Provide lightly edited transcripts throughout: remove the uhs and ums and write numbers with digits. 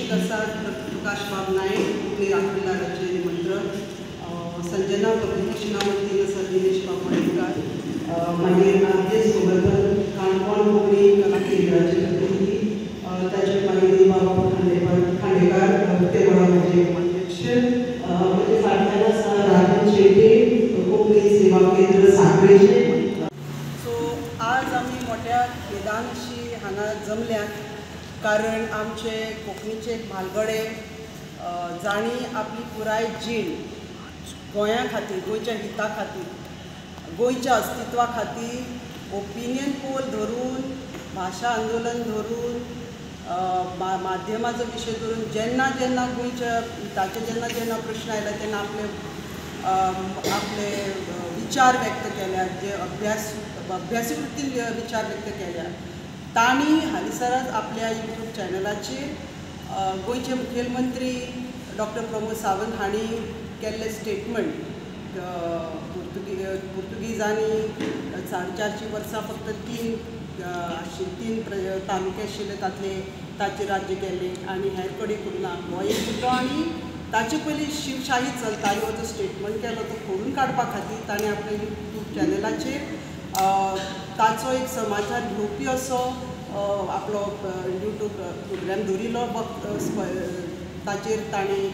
प्रसाद प्रकाश बाब नायक कोंकणी राखणदाराचे निमंत्रण संजना कृष्णामूर्ती सर दिनेश बापणेकर मागीर आदेश गोवर्धन काणकोण कोंकणी कला केंद्राचे प्रतिनिधी ताचे मागीर बाबा खांडेकार ते माझे अध्यक्ष म्हणजे फाटल्यान आसा राजन शेटे कोंकणी सेवा केंद्र सांखळेचे. सो आज आमी मोठ्या खेदांशी हांगा जमल्यात कारण आमचे कोंकणीचे म्हालगडे जाणी आपली पुराय जीण गोंया खातीर गोंयच्या हिता खातीर गोंयच्या अस्तित्वा खातीर ओपिनियन पोल धरून भाशा आंदोलन धरून माध्यमाचो विशय धरून जेन्ना जेन्ना गोंयच्या हिताचे जेन्ना जेन्ना प्रश्न आयला तेन्ना आपले विचार व्यक्त केल्यात जे अभ्यासी वृत्तीन विचार व्यक्त केल्यात. तांणी हालीसराच आपल्या यूट्यूब चॅनलाचेर गोंयचे मुखेलमंत्री डॉक्टर प्रमोद सावंत हांणी केल्ले स्टेटमेंट पुर्तुगीजांनी 450 वर्सां फक्त तीन तालुके आशिल्ले ताचे राज्य केले आनी हेर कडेन करुना हो एक मुद्दो. आनी ताचे पयलीं शिवशाही चलताली हो जो स्टेटमेंट केलो तो खोडून काडपा खातीर ताणें आपल्या यूट्यूब चॅनलाचेर ताचो एक समाचार घेवपी असो आपलो यूट्यूब प्रोग्राम दवरिल्लो. ताचेर ताणें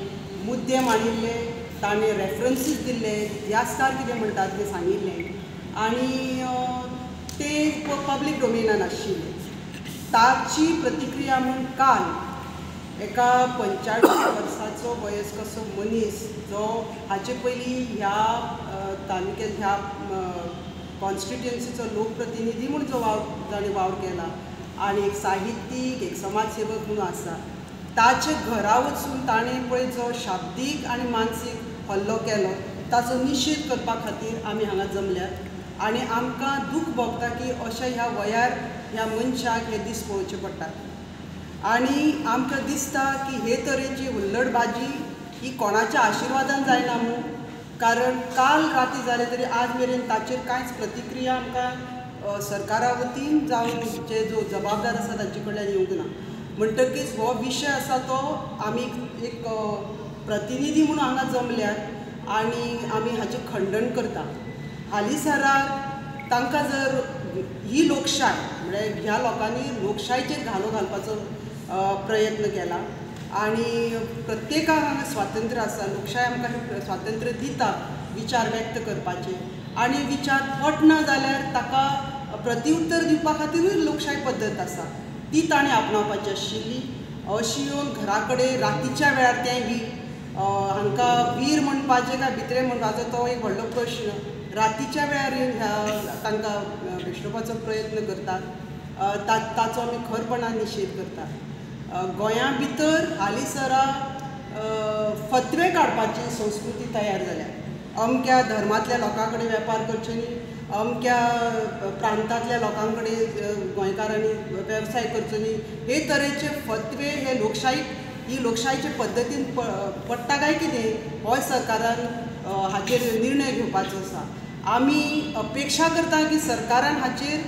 मुद्दे मांडिल्ले, ताणें रेफरन्सीस दिल्ले, इतिहासकार कितें म्हणटात तें सांगिल्लें आनी ते पब्लीक डोमेनान आशिल्ले. ताची प्रतिक्रिया म्हूण काल एका 45 वर्साचो वयस्कसो मनीस जो हाचे पयलीं ह्या तालुक्यात ह्या कॉन्स्टिट्युएन्सीचो लोकप्रतिनिधी म्हूण जो जाणें वावर केला आनी एक साहित्यीक एक समाजसेवक म्हणून आसा, ताचे घरा वचून ताणें पळय जो शाब्दीक आनी मानसीक हल्लो केलो ताचो निशेध करपा खातीर आमी हांगा जमल्यात. आनी आमकां दूख भोगता की अशें ह्या वयार ह्या मनशाक हे दीस पळोवचे पडटात आनी आमकां दिसता की हे तरेची हुल्लडबाजी ही कोणाच्या आशिर्वादान जायना म्हूण. कारण काल राती जाले तरी आज मेरेन ताचेर कांयच प्रतिक्रिया आमकां सरकारा वतीन जावं जे जो जबाबदार आसा तांचे कडल्यान येवंक ना. म्हणटकीच हो विशय आसा तो आमी एक प्रतिनिधी म्हणून हांगा जमल्यात आनी आमी हाचें खंडन करता. हालींसराक तांकां जर ही लोकशाय म्हळ्यार ह्या लोकांनी लोकशायेचेर घालो घालपाचो प्रयत्न केला आनी प्रत्येकाक हांगा स्वातंत्र्य आसा, लोकशाय आमकां स्वातंत्र्य दिता विचार व्यक्त करपाचे आनी विचार पटना जाल्यार ताका प्रत्युत्तर दिवपा खातीरूय लोकशाय पद्दत आसा ती ताणें आपणावपाची आशिल्ली. अशी येवन घरा कडेन रातीच्या वेळार तेंय बी हांकां वीर म्हणपाचें काय भित्रे म्हणपाचो तो एक व्हडलो प्रश्न. रातीच्या वेळार येवन तांकां भेटोवपाचो प्रयत्न करतात ताचो आमी खरपणान निशेध करतात. गोंया भितर हालींसरा फतवे काडपाची संस्कृती तयार जाल्या. अमक्या धर्मांतल्या लोकां कडेन वेपार करचे न्ही, अमक्या प्रांतांतल्या लोकां कडेन गोंयकारांनी वेवसाय करचो न्ही, हे तरेचे फतवे हे ही लोकशायेचे पद्दतीन पडटा काय कितें हो सरकारान हाचेर निर्णय घेवपाचो आसा. आमी अपेक्षा करता की सरकारान हाचेर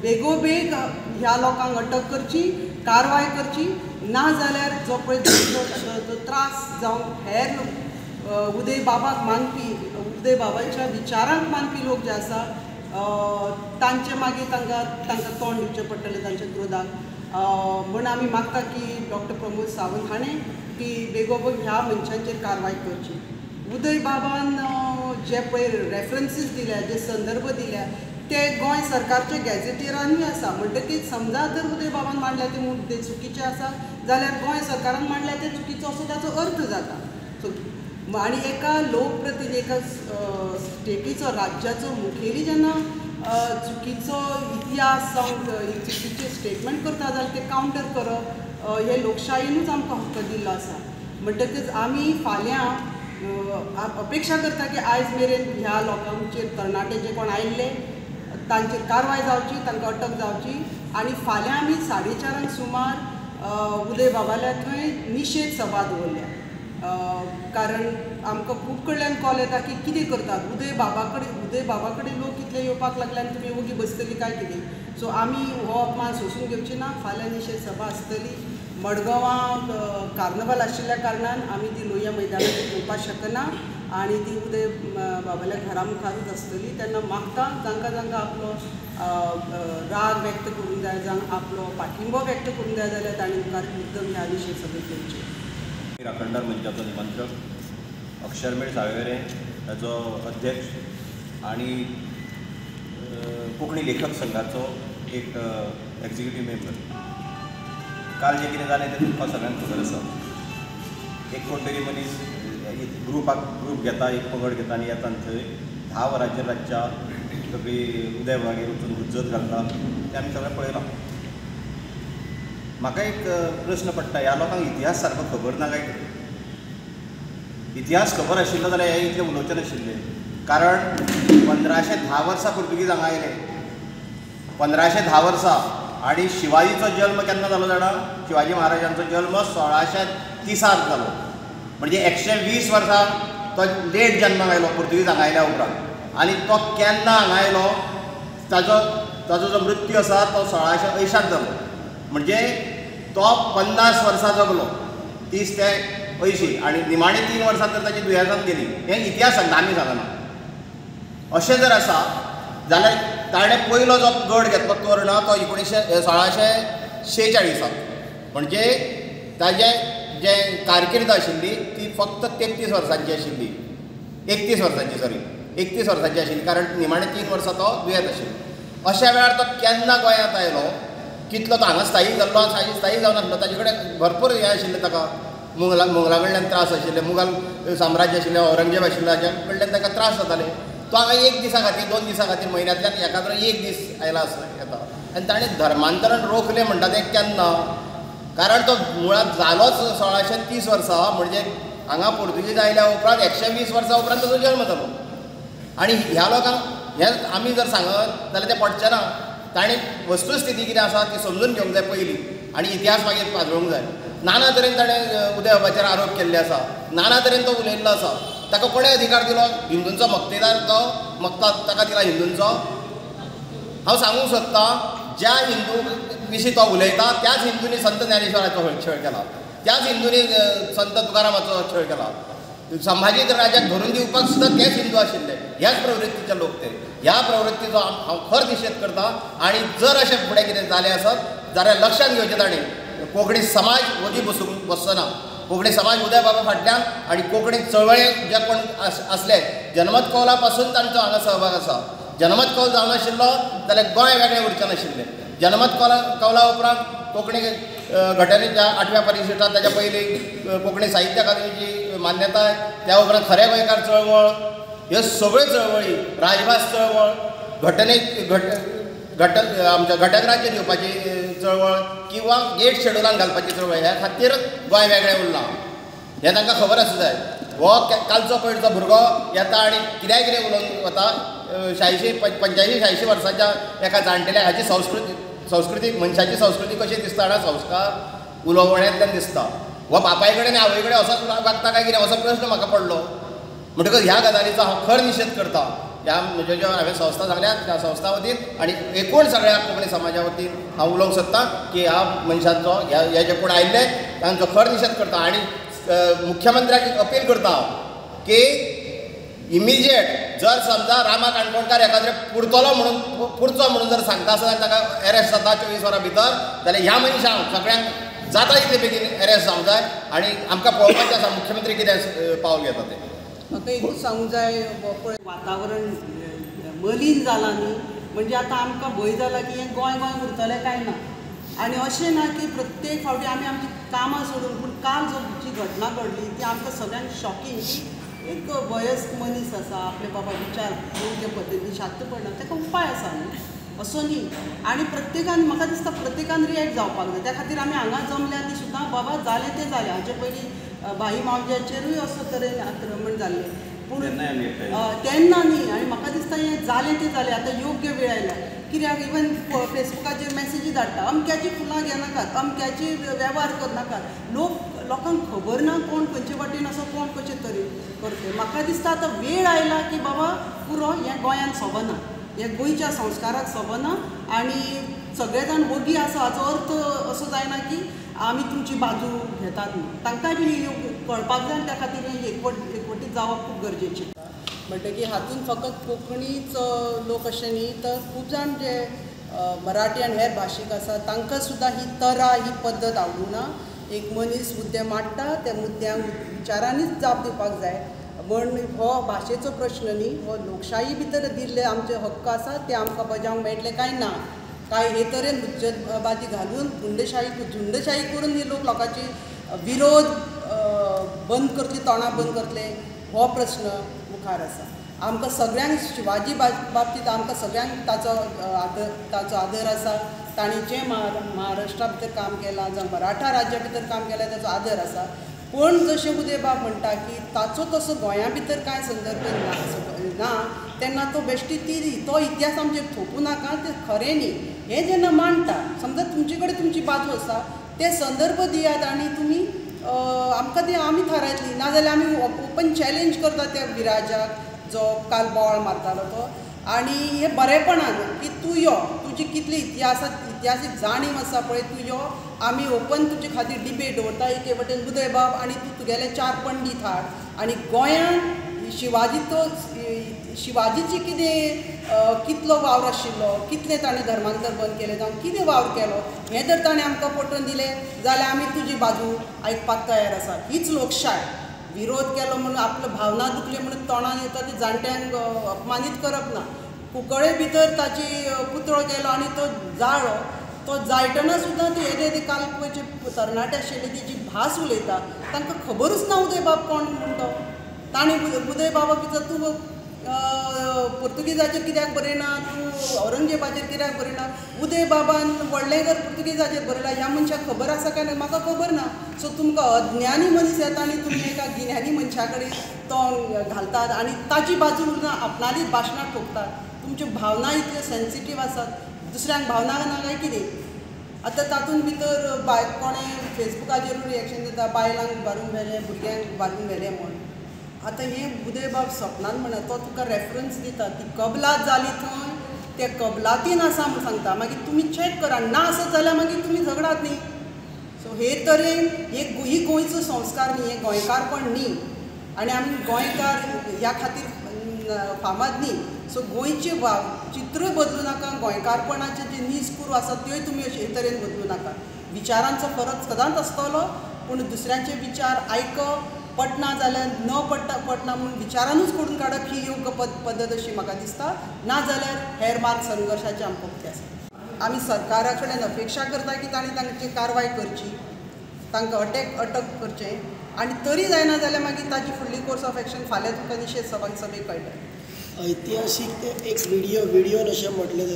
बेगोबेग ह्या लोकांक अटक करची, कारवाय करची, ना जाल्यार जो पळय त्रास जावं हेर उदय बाबाक मानपी उदय बाबाच्या विचारांक मानपी लोक जे आसा तांचे मागीर तांकां तोंड दिवचें पडटलें तांच्या क्रोधाक. म्हूण आमी मागता की डॉक्टर प्रमोद सावंत हाणें की बेगोबेग ह्या मनशांचेर कारवाय करची. उदय बाबान जे पळय रेफरन्सीस दिल्या, जे संदर्भ दिल्या ते गोंय सरकारच्या गॅझेटियरांनी आसा. म्हणटकीच समजा जर उदय बाबान मांडल्या ते मुद्दे चुकीचे आसा जाल्यार गोंय सरकारान मांडल्या ते चुकीचो असो ताचो अर्थ जाता. आनी एका लोकप्रतिनिधी एका स्टेटीचो राज्याचो मुखेली जेन्ना चुकीचो इतिहास जावं चुकीचे स्टेटमेंट करता जाल्यार ते कावंटर करप हे लोकशायेनूच आमकां हक्क दिल्लो आसा. म्हणटकीच आमी फाल्यां अपेक्षा करता की आयज मेरेन ह्या लोकांचेर तरणाटे जे कोण आयिल्ले तांचेर कारवाय जावची, तांकां अटक जावची आनी फाल्यां आमी 4:30 सुमार उदय बाबाल्या थंय निशेध सभा दवरल्या. कारण आमकां खूब कडल्यान कॉल येता की कितें करतात उदय बाबा कडेन लोक कितले येवपाक लागले आनी तुमी ओगी बसतली काय कितें. सो आमी हो अपमान सोसून घेवची ना. फाल्यां निशेध सभा आसतली. मडगांवां कार्नवाल आशिल्ल्या कारणान आमी ती लोहिया मैदानाचेर घेवपाक शकना आनी ती उदय बाबाल्या घरा मुखारूच आसतली. तेन्ना मागता जांकां जांकां आपलो राग व्यक्त करूंक जाय जावं आपलो पाठिंबो व्यक्त करूंक जाय जाल्यार तांणी मुखार मुद्दम ह्या निशेध सभेक येवचें. राखणदार मंचाचो निमंत्रक अक्षरमेळ साळवेरे ताचो अध्यक्ष आनी कोंकणी लेखक संघाचो एक एक्झिक्युटीव मेंबर. काल जें कितें जालें तें तुमकां सगळ्यांक खबर आसा. एक कोण तरी मनीस ग्रूप घेता, एक पंगड घेता आनी येता थंय 10 वरांचेर रातच्या सगळी उदय वागेर वचून हुज्जत घालता तें आमी सगळें पळयलां. म्हाका एक प्रश्न पडटा, ह्या लोकांक इतिहास सारको खबर ना काय कितें? इतिहास खबर आशिल्लो जाल्यार हे इतलें उलोवचें नाशिल्लें. कारण 1510 वर्सां पुर्तुगीज हांगा आयले. 1510 वर्सां. आनी शिवाजीचो जल्म केन्ना जालो जाणा? शिवाजी महाराजांचो जल्म 1630 जालो. म्हणजे 120 वर्सां तो लेट जल्माक आयलो पुर्तुगीज हांगा आयल्या उपरांत. आनी तो केन्ना हांगा आयलो ताजो जो मृत्यू आसा तो 1680 जालो. म्हणजे तो 50 वर्सां जगलो. 30 ते 80 आनी निमाणी 3 वर्सां तर ताची दुयेंसांत गेली. हें इतिहास सांगता, आमी सांगना. अशें जर आसा जाल्यार ताणें पयलो जो गड घेतलो कर्ण तो 1646. म्हणजे ताजें जें कारकीर्द आशिल्ली ती फक्त 33 वर्सांची आशिल्ली. 31 वर्सांची, सॉरी 31 वर्सांची आशिल्ली. कारण निमाणे 3 वर्सां तो दुयेंत आशिल्लो. अशा वेळार तो केन्ना गोंयांत आयलो, कितलो तो हांगा स्थायी जाल्लो, स्थायी जावन आसलो. ताजे कडेन भरपूर हें आशिल्लें, ताका मुघलां कडल्यान त्रास आशिल्ले. मुघल साम्राज्य आशिल्लें, औरंगजेब आशिल्लो, हाच्या कडल्यान ताका त्रास जाताले. तो हांगा 1 दिसा खातीर 2 दिसां खातीर म्हयन्यांतल्यान एखादो 1 दीस आयला येता. आनी ताणें धर्मांतरण रोखलें म्हणटा तें केन्ना? कारण तो मुळात जालोच 1630 वर्सां. म्हणजे हांगा पुर्तुगीज आयल्या उपरांत 120 वर्सां उपरांत ताचो जल्म जालो. आनी ह्या लोकांक हें आमी जर सांगत जाल्यार तें पडचें ना. ताणें वस्तुस्थिती कितें आसा ती समजून घेवंक जाय पयलीं आनी इतिहास मागीर पाजळूंक जाय. नाना तरेन ताणें उदय बाबाचेर आरोप केल्ले आसा, नाना तरेन तो उलयल्लो आसा. ताका कोणें अधिकार दिलो? हिंदूंचो मक्तेदार तो मक्ता ताका दिला हिंदूंचो. हांव सांगूंक सोदतां, ज्या हिंदू विशीं तो उलयता त्याच हिंदूंनी संत ज्ञानेश्वराचो छळ केला, त्याच हिंदूंनी संत तुकारामाचो छळ केला. संभाजी राजाक धरून दिवपाक सुद्दां तेच हिंदू आशिल्ले. ह्याच प्रवृत्तीचे लोक ते. ह्या प्रवृत्तीचो हांव खर निशेध करता. आनी जर अशें फुडें कितें जालें आसत जाल्यार लक्षांत घेवचें ताणें कोंकणी समाज वगी बसना. कोंकणी समाज उदय बाबा फाटल्यान आनी कोंकणी चळवळेक जे कोण आसले जनमत कौला पासून तांचो हांगा सहभाग आसा. जनमत कौल जावं नाशिल्लो जाल्यार गोंय वेगळें उरचें नाशिल्लें. जनमत कौला उपरांत कोंकणी घटनेच्या 8व्या परिशिश्टांत ताच्या पयलीं कोंकणी साहित्य अकादमीची मान्यताय, त्या उपरांत खरे गोंयकार चळवळ, ह्यो सगळ्यो चळवळी, राजभास चळवळ, आमच्या घटक राज्य दिवपाची चळवळ किंवा 8 शेड्युलान घालपाची चळवळ, ह्या खातीर गोंय वेगळें उरलां. हें तांकां खबर आसूं जाय. हो कालचो पयलींचो भुरगो येता आनी कितें कितें उलोवन वता. 85-86 वर्सांच्या एका जाणटेल्याक हाची संस्कृती मनशाची संस्कृती कशी दिसता जाणा, संस्कार उलोवण्यांतल्यान दिसता. हो बापाय कडेन आवय कडेन असोच वागता काय कितें असो प्रश्न म्हाका पडलो. म्हणटकच ह्या गजालीचो हांव खर निशेध करता. ह्या म्हणजे ज्यो हांवें संस्था सांगल्यात त्या संस्था वतीन आनी एकूण सगळ्या कोंकणी समाजा वतीन हांव उलोवंक सोदतां की ह्या मनशांचो हे जे कोण आयिल्ले तांचो खर निशेध करता. आनी मुख्यमंत्र्याक अपील करता हांव की इमिजिएट जर समजा रामा काणकोणकार एखाद्रे पुरचो म्हणून जर सांगता आसत आनी ताका अरेस्ट जाता 24 वरां भितर, जाल्यार ह्या मनशांक सगळ्यांक जाता तितले बेगीन अरेस्ट जावंक जाय. आनी आमकां पळोवपाचें आसा मुख्यमंत्री कितें पावल घेता तें. म्हाका एकूच सांगूंक जाय, पळय वातावरण मलीन जालां न्ही, म्हणजे आतां आमकां भंय जाला की हें गोंय उरतलें काय ना. आनी अशें ना की प्रत्येक फावटी आमी आमची कामां सोडून, पूण काल जी घटना घडली ती आमकां सगळ्यांक शॉकिंग. एक वयस्क मनीस आसा, आपले बाबा विचार योग्य पद्दतीन शांत पडना, ताका उपाय आसा न्ही, असो न्ही. आनी प्रत्येकान म्हाका दिसता प्रत्येकान रिएक्ट जावपाक जाय. त्या खातीर आमी हांगा जमल्या ती सुद्दां बाबा जालें तें जालें. हाचे पयलीं भाई मावज्याचेरूय असो तरेन आक्रमण जाल्लें, पूण तेन्ना न्ही. आनी म्हाका दिसता हें जालें तें जालें. आतां योग्य वेळ आयला. कित्याक इवन फेसबुकाचेर मेसेजी धाडटा, अमक्याची फुलां घेनाकात, अमक्याची वेव्हार करनाकात. लोकांक खबर ना कोण खंयचे वाटेन असो, कोण कशे तरेन करता. म्हाका दिसता आतां वेळ आयला की बाबा पुरो हें गोंयांत सोबना, हें गोंयच्या संस्काराक सोबना. आनी सगळे जाण वगी आसा हाचो अर्थ असो जायना की आमी तुमची बाजू घेतात म्हणून. तांकांय बी कळपाक जाय, त्या खातीर एकवटीत जावप खूब गरजेचें. म्हणटकीर हातूंत फकत कोंकणीच लोक अशे न्ही, तर खूब जाण जे मराठी आनी हेर भाशीक आसा तांकां सुद्दां ही तरा, ही पद्दत आवडूना. एक मनीस मुद्दे मांडटा, त्या मुद्द्यांक विचारांनीच जाप दिवपाक जाय. म्हण हो भाशेचो प्रश्न न्ही, हो लोकशाही भितर दिल्ले आमचे हक्क आसा ते आमकां बजावंक मेळटले काय ना, काय हे तरेन हुज्जतबाजी घालून झुंडशाही करून ही लोकांची विरोध बंद करतली, तोंडां बंद करतले, हो प्रश्न मुखार आसा. आमकां सगळ्यांक शिवाजी बाबतींत आमकां सगळ्यांक ताचो आदर आसा. ताणी जें महाराष्ट्रा भितर काम केलां जावं मराठा राज्या भितर काम केलां ताचो आदर आसा. पण जशें उदयबाब म्हणटा की ताचो तसो गोंया भितर कांय संदर्भ ना, तेन्ना तो बेश्टी तो इतिहास आमचेर थोपू नाका, तें खरें न्ही. हें जेन्ना मांडटा, समजा तुमचे कडेन तुमची बाजू आसा, ते संदर्भ दियात आनी तुमी आमकां ती आमी थारायतली. नाजाल्यार आमी ओपन चॅलेंज करता त्या विराजाक जो काल बोवाळ मारतालो तो. आनी हें बरेपणान की तूं यो, तुजी कितली इतिहासीक जाणीव आसा पळय, तूं यो, आमी ओपन तुजे खातीर डिबेट दवरता. एके वटेन उदयबाब आनी तूं तुगेले 4 पंडीत हाड. आनी गोंयांत शिवाजीची कितलो वावर आशिल्लो, कितलें ताणें धर्मांतर बंद केलें जावं कितें वावर केलो, हें जर ताणें आमकां पटोवन दिलें जाल्यार आमी तुजी बाजू आयकपाक तयार आसा. हीच लोकशाय. विरोध केलो म्हणून आपल्यो भावना दुखल्यो म्हणून तोंडान येता ते जाणट्यांक अपमानीत करप ना. कुंकळे भितर ताची पुतळो गेलो आनी तो जाळ्ळो, तो जायतना सुद्दां ते काल पयचे तरणाटे आशिल्ले ती जी भास उलयता तांकां खबरूच ना उदयबाब कोण म्हणून तो. ताणें उदयबाबाक विचार तूं पुर्तुगीजाचेर कित्याक बरयना, तूं औरंगजेबाचेर कित्याक बरयना. उदयबाबान व्हडलें घर पुर्तुगीजाचेर बरयलां, ह्या मनशाक खबर आसा काय ना, म्हाका खबर ना. सो तुमकां अज्ञानी मनीस येता आनी तुमी एका गिन्यानी मनशा कडेन तो घालतात आनी ताची बाजू उरना आपणालीच भाशणां ठोकतात. तुमच्यो भावना इतल्यो सेन्सिटीव आसात, दुसऱ्यांक भावना ना काय कितें. आतां तातूंत भितर कोणें फेसबुकाचेर रिएक्शन दिता, बायलांक बारून व्हेलें, भुरग्यांक बारून व्हेलें म्हूण. आतां हें उदयबाब सपनान म्हणा, तो तुका रेफरन्स दिता, ती कबलात जाली थंय, ते कबलातीन आसा म्हूण सांगता. मागीर तुमी चॅक करा, ना आसत जाल्यार मागीर तुमी झगडात न्ही. सो हे तरेन ही गोंयचो संस्कार न्ही, हें गोंयकारपण न्ही. आनी आमी गोंयकार ह्या खातीर फामाद न्ही. सो गोंयचे चित्रूय बदलू नाका, गोंयकारपणाचे जे नीज आसा त्योय तुमी अशे तरेन बदलू नाका. विचारांचो फरक सदांच आसतलो, पूण दुसऱ्यांचे विचार आयकप, पटना जाल्यार न पटना म्हणून विचारानूच करून काडप ही योग्य पद्दत अशी म्हाका दिसता. नाजाल्यार हेर मार्ग संघर्शाचे आमकां उक्ते आसा. आमी सरकारा कडेन अपेक्षा करता की तांणी तांची कारवाय करची, तांकां अटक करचें. आनी तरी जायना जाल्यार मागीर ताची फुडली कोर्स ऑफ एक्शन फाल्यां तुमकां निशेध सभेक कळटलें. ऐतिहासीक एक व्हिडिओन अशें म्हटलें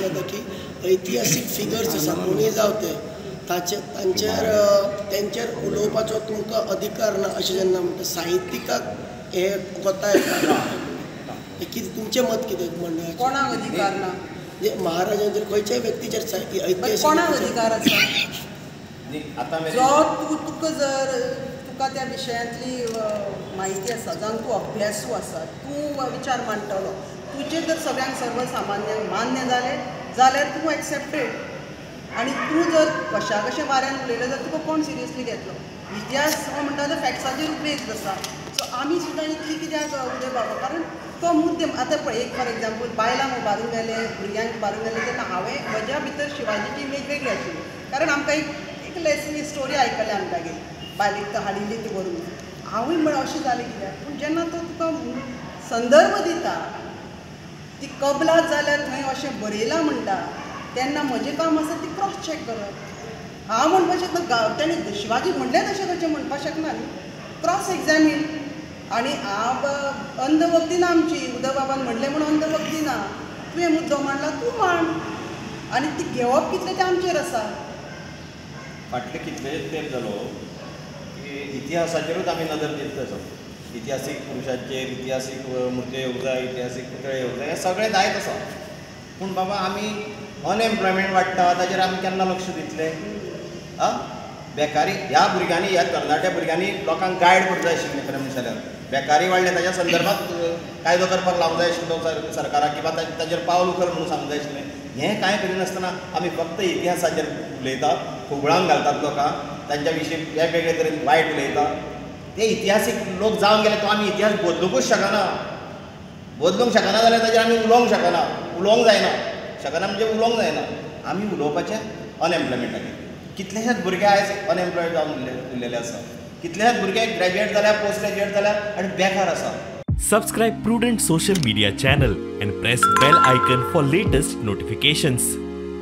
जाता की ऐतिहासीक फिगर्स आसा कोणीय जावं ते तांचेर उलोवपाचो तुमकां अधिकार ना अशें जेन्ना म्हणटा साहित्यिकाक हे कोता येता. कितें तुमचें मत कितें म्हणटा? कोणाक अधिकार ना? म्हणजे महाराजांचेर खंयच्याय व्यक्तीचेर ऐतिहासीक कोणाक अधिकार आसा? जो तुका त्या विशयांतली म्हायती आसा, जावं तूं अभ्यासू आसा, तूं विचार मांडटलो, तुजें जर सगळ्यांक सर्वसामान्यांक मान्य जालें जाल्यार तूं एक्सेप्टेड. आनी तूं जर कशें वाऱ्यान उलयलें जाल्यार तुका कोण सिरियसली घेतलो? इतिहास हो म्हणटा तो फॅक्ट्साचेर बेस्ड आसा. सो आमी सुद्दां इतली कित्याक उदयबाबा, कारण तो मुद्दे आतां पळय, एक फॉर एग्जाम्पल बायलांक उबारून गेले, भुरग्यांक उबारून गेले, तेन्ना हांवें म्हज्या भितर शिवाजीची इमेज वेगळी आशिल्ली. कारण आमकां एक लेसन स्टोरी आयकल्या आमकां बायलेक हाडिल्ली ती बरोवन हांवूय म्हण अशें जालें कित्याक. पूण जेन्ना तो तुका संदर्भ दिता, ती कबलात जाल्यार थंय अशें बरयलां म्हणटा, तेन्ना म्हजें काम आसा ती क्रॉस चॅक करप. हांव म्हणपाक शकना, तेणें शिवाजी म्हणलें तशें कशें म्हणपाक शकना न्ही. Cross examine. आनी हांव अंधभक्ती ना आमची, उदयबाबान म्हणलें म्हणून अंधभक्ती ना. तुवें मुद्दो मांडला तूं मांड, आनी ती घेवप कितलें तें आमचेर आसा. फाटले कितलेच तेंप जालो की इतिहासाचेरूच आमी नदर दित आसा. इतिहासीक पुरुशांचेर इतिहासीक मुर्त्यो येवंक जाय, इतिहासीक पुतळे येवंक जाय, हें सगळें जायत आसा. पूण बाबा आमी अनएम्प्लॉयमेंट वाडटा ताचेर आमी केन्ना लक्ष दितले? बेकारी ह्या भुरग्यांनी, ह्या तरणाट्या भुरग्यांनी लोकांक गायड करता आशिल्लें खरें म्हणलें जाल्यार. बेकारी वाडले ताच्या संदर्भांत कायदो करपाक लावंक जाय आशिल्लो सरकाराक किंवा ताजेर पावल उखल म्हणून सांगूंक जाय आशिल्लें. हें कांय करिनासतना आमी फक्त इतिहासाचेर उलयतात, खोबळावन घालतात लोकांक, तांच्या विशीं वेगवेगळे तरेन वायट उलयतात. ते इतिहासीक लोक जावन गेले तो आमी इतिहास बदलूंकूच शकना. बदलूंक शकना जाल्यार ताजेर आमी उलोवंक शकना, उलोवंक जायना म्हणजे उलोवंक जायना. आमी उलोवपाचें अनएम्प्लॉयमेंटाचेर. कितलेशेच भुरगे आयज अनएम्प्लॉयड जावन उरलेले आसा. कितलेशेच भुरगे ग्रॅज्युएट जाल्यार, पोस्ट ग्रॅज्युएट जाल्यार आनी बेकार आसा. Subscribe Prudent social media channel and press bell icon for latest notifications.